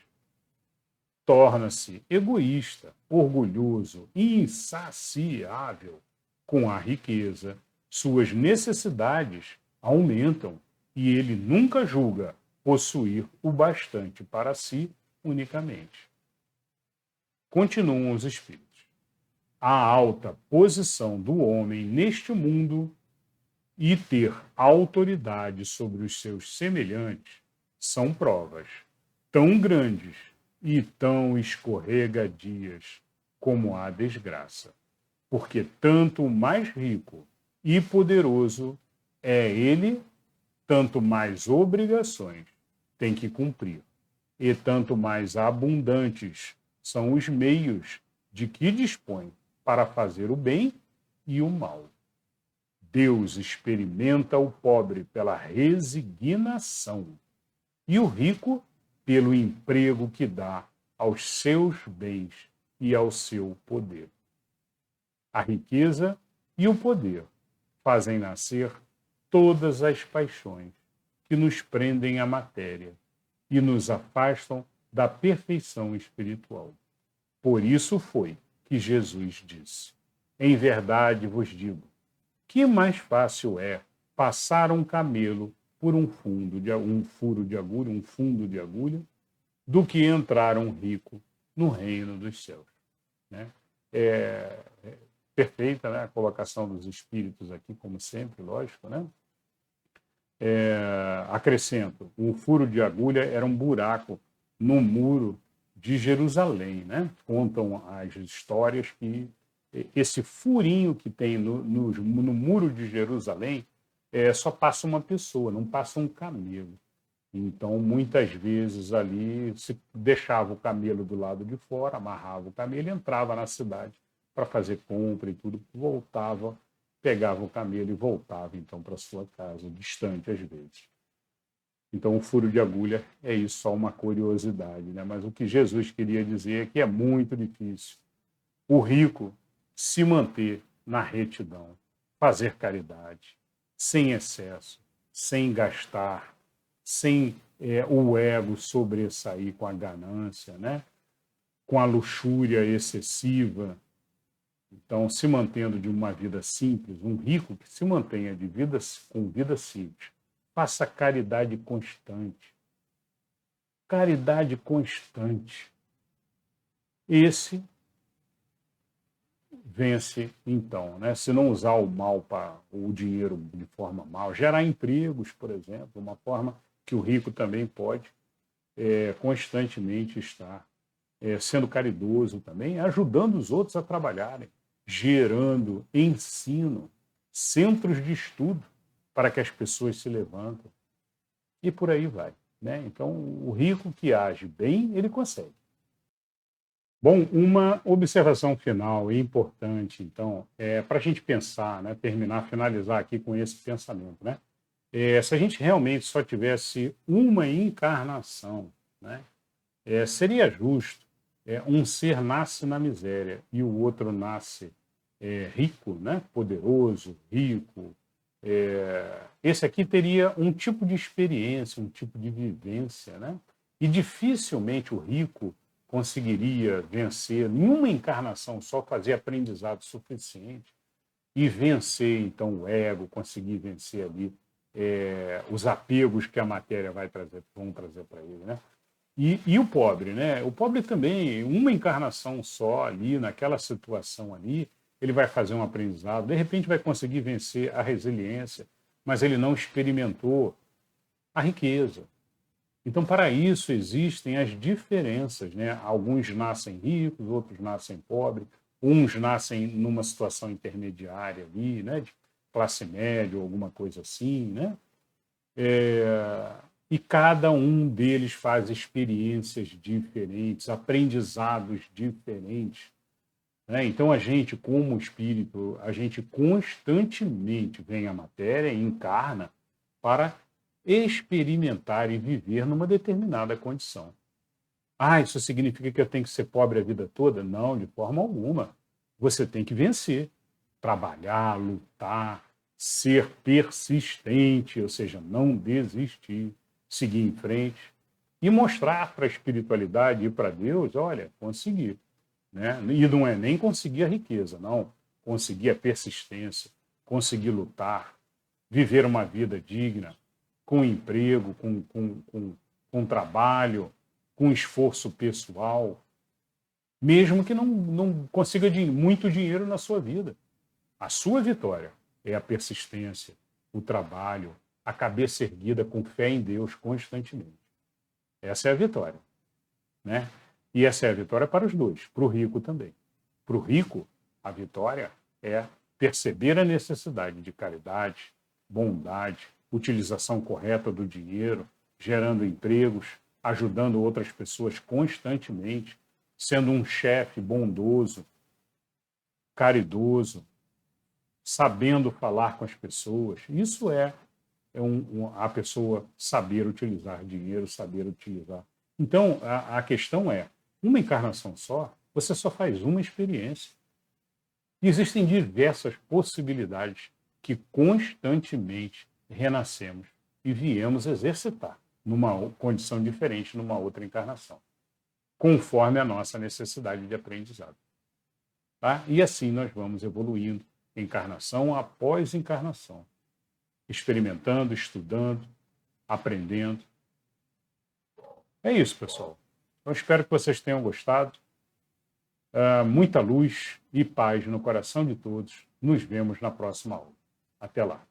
Torna-se egoísta, orgulhoso e insaciável com a riqueza. Suas necessidades aumentam e ele nunca julga possuir o bastante para si unicamente. Continuam os espíritos. A alta posição do homem neste mundo e ter autoridade sobre os seus semelhantes são provas tão grandes e tão escorregadias como a desgraça, porque tanto mais rico e poderoso é ele, tanto mais obrigações tem que cumprir, e tanto mais abundantes são os meios de que dispõe para fazer o bem e o mal. Deus experimenta o pobre pela resignação e o rico pelo emprego que dá aos seus bens e ao seu poder. A riqueza e o poder fazem nascer todas as paixões que nos prendem à matéria e nos afastam da perfeição espiritual. Por isso foi que Jesus disse: em verdade vos digo, que mais fácil é passar um camelo por um fundo de agulha, do que entrar um rico no reino dos céus. Né? É perfeita, né, a colocação dos espíritos aqui, como sempre, lógico. Né? Acrescento, um furo de agulha era um buraco no muro de Jerusalém. Né? Contam as histórias que esse furinho que tem no muro de Jerusalém só passa uma pessoa, não passa um camelo. Então, muitas vezes ali se deixava o camelo do lado de fora, amarrava o camelo, entrava na cidade para fazer compra e tudo, voltava, pegava o camelo e voltava então para sua casa, distante às vezes. Então, o furo de agulha é isso, só uma curiosidade, né? Mas o que Jesus queria dizer é que é muito difícil o rico se manter na retidão, fazer caridade, sem excesso, sem gastar, sem o ego sobressair com a ganância, né? Com a luxúria excessiva. Então, se mantendo de uma vida simples, um rico que se mantenha com vida simples, faça caridade constante. Caridade constante. Esse vence, então, né? Se não usar o dinheiro de forma mal, gerar empregos, por exemplo, uma forma que o rico também pode constantemente estar sendo caridoso também, ajudando os outros a trabalharem, gerando ensino, centros de estudo para que as pessoas se levantem. E por aí vai, né? Então, o rico que age bem, ele consegue. Bom, uma observação final e importante, então, para a gente pensar, né, terminar, finalizar aqui com esse pensamento, né? Se a gente realmente só tivesse uma encarnação, né, seria justo um ser nasce na miséria e o outro nasce rico, né, poderoso, rico. Esse aqui teria um tipo de experiência, um tipo de vivência, né? E dificilmente o rico conseguiria vencer, nenhuma encarnação só fazer aprendizado suficiente e vencer, então, o ego, conseguir vencer ali os apegos que a matéria vão trazer para ele, né? E o pobre, né? O pobre também, uma encarnação só ali, naquela situação ali, ele vai fazer um aprendizado, de repente vai conseguir vencer a resiliência, mas ele não experimentou a riqueza. Então, para isso existem as diferenças, né? Alguns nascem ricos, outros nascem pobres, uns nascem numa situação intermediária ali, né? De classe média ou alguma coisa assim, né? E cada um deles faz experiências diferentes, aprendizados diferentes, né? Então, a gente, como espírito, a gente constantemente vem à matéria e encarna para experimentar e viver numa determinada condição. Isso significa que eu tenho que ser pobre a vida toda? Não, de forma alguma. Você tem que vencer, trabalhar, lutar, ser persistente, ou seja, não desistir, seguir em frente e mostrar para a espiritualidade e para Deus, olha, consegui, né? E não é nem conseguir a riqueza, não. Conseguir a persistência, conseguir lutar, viver uma vida digna, com emprego, com trabalho, com esforço pessoal, mesmo que não consiga muito dinheiro na sua vida. A sua vitória é a persistência, o trabalho, a cabeça erguida com fé em Deus constantemente. Essa é a vitória, né? E essa é a vitória para os dois, para o rico também. Para o rico, a vitória é perceber a necessidade de caridade, bondade, utilização correta do dinheiro, gerando empregos, ajudando outras pessoas constantemente, sendo um chefe bondoso, caridoso, sabendo falar com as pessoas. Isso é a pessoa saber utilizar dinheiro, saber utilizar. Então, a questão é, uma encarnação só, você só faz uma experiência. E existem diversas possibilidades que constantemente renascemos e viemos exercitar numa condição diferente, numa outra encarnação, conforme a nossa necessidade de aprendizado. Tá? E assim nós vamos evoluindo, encarnação após encarnação, experimentando, estudando, aprendendo. É isso, pessoal. Eu espero que vocês tenham gostado. Muita luz e paz no coração de todos. Nos vemos na próxima aula. Até lá.